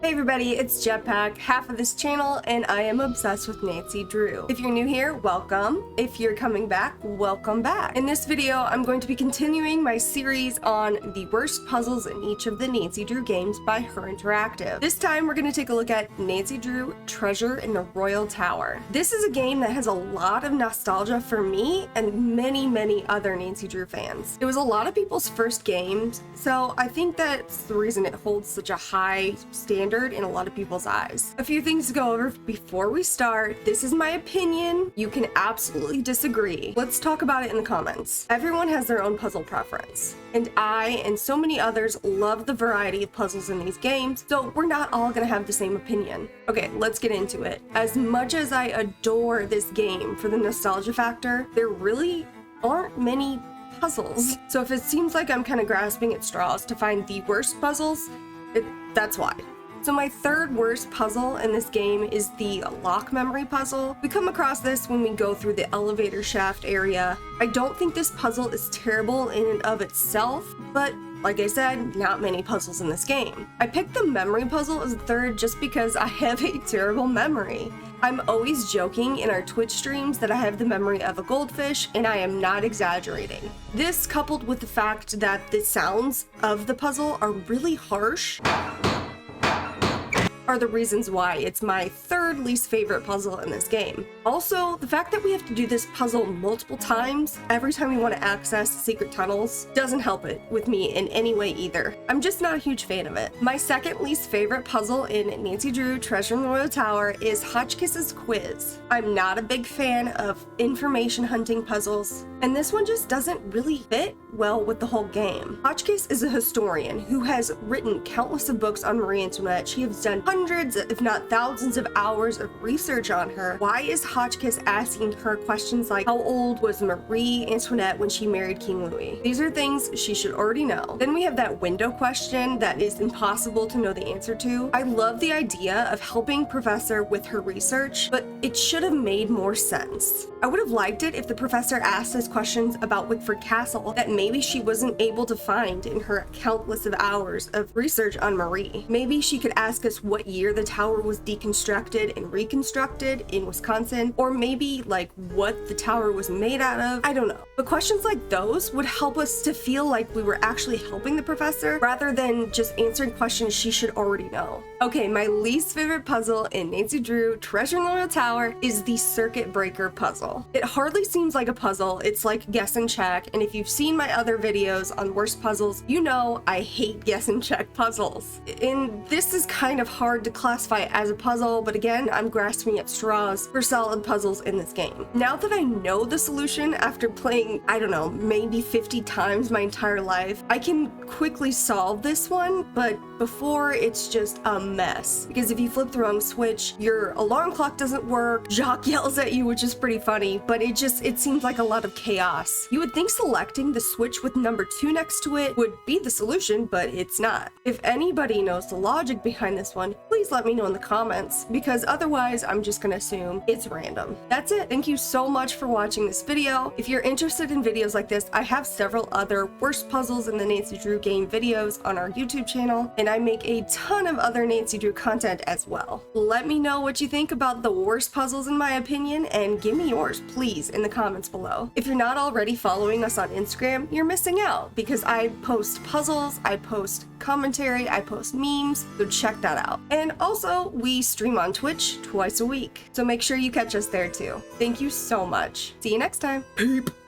Hey everybody, it's Jetpack, half of this channel, and I am obsessed with Nancy Drew. If you're new here, welcome. If you're coming back, welcome back. In this video, I'm going to be continuing my series on the worst puzzles in each of the Nancy Drew games by Her Interactive. This time, we're going to take a look at Nancy Drew Treasure in the Royal Tower. This is a game that has a lot of nostalgia for me and many other Nancy Drew fans. It was a lot of people's first games, so I think that's the reason it holds such a high standard in a lot of people's eyes. A few things to go over before we start. This is my opinion. You can absolutely disagree. Let's talk about it in the comments. Everyone has their own puzzle preference, and I and so many others love the variety of puzzles in these games, so we're not all gonna have the same opinion. Okay, let's get into it. As much as I adore this game for the nostalgia factor, there really aren't many puzzles. So if it seems like I'm kind of grasping at straws to find the worst puzzles, that's why. So my third worst puzzle in this game is the lock memory puzzle. We come across this when we go through the elevator shaft area. I don't think this puzzle is terrible in and of itself, but like I said, not many puzzles in this game. I picked the memory puzzle as a third just because I have a terrible memory. I'm always joking in our Twitch streams that I have the memory of a goldfish, and I am not exaggerating. This, coupled with the fact that the sounds of the puzzle are really harsh, are the reasons why it's my third least favorite puzzle in this game. Also, the fact that we have to do this puzzle multiple times every time we want to access secret tunnels doesn't help it with me in any way either. I'm just not a huge fan of it. My second least favorite puzzle in Nancy Drew Treasure in the Royal Tower is Hotchkiss's Quiz. I'm not a big fan of information hunting puzzles, and this one just doesn't really fit well with the whole game. Hotchkiss is a historian who has written countless of books on Marie Antoinette. She has done hundreds, if not thousands of hours of research on her. Why is Hotchkiss asking her questions like, how old was Marie Antoinette when she married King Louis? These are things she should already know. Then we have that window question that is impossible to know the answer to. I love the idea of helping Professor with her research, but it should have made more sense. I would have liked it if the professor asked us questions about Wickford Castle that maybe she wasn't able to find in her countless of hours of research on Marie. Maybe she could ask us what year the tower was deconstructed and reconstructed in Wisconsin, or maybe like what the tower was made out of. I don't know. But questions like those would help us to feel like we were actually helping the professor rather than just answering questions she should already know. Okay, my least favorite puzzle in Nancy Drew Treasure in the Royal Tower is the circuit breaker puzzle. It hardly seems like a puzzle. It's like guess and check, and if you've seen my other videos on worst puzzles, you know I hate guess and check puzzles. And this is kind of hard to classify as a puzzle, but again, I'm grasping at straws for solid puzzles in this game. Now that I know the solution after playing, I don't know, maybe 50 times my entire life, I can quickly solve this one, but before it's just a mess. Because if you flip the wrong switch, your alarm clock doesn't work, Jacques yells at you, which is pretty funny, but it seems like a lot of chaos. You would think selecting the switch with number 2 next to it would be the solution, but it's not. If anybody knows the logic behind this one, please let me know in the comments, because otherwise I'm just gonna assume it's random. That's it. Thank you so much for watching this video. If you're interested in videos like this, I have several other worst puzzles in the Nancy Drew game videos on our YouTube channel, and I make a ton of other Nancy Drew content as well. Let me know what you think about the worst puzzles in my opinion, and give me yours, please, in the comments below. If you're not already following us on Instagram, you're missing out, because I post puzzles, I post commentary, I post memes, so check that out. And also, we stream on Twitch twice a week, so make sure you catch us there too. Thank you so much. See you next time. Peep.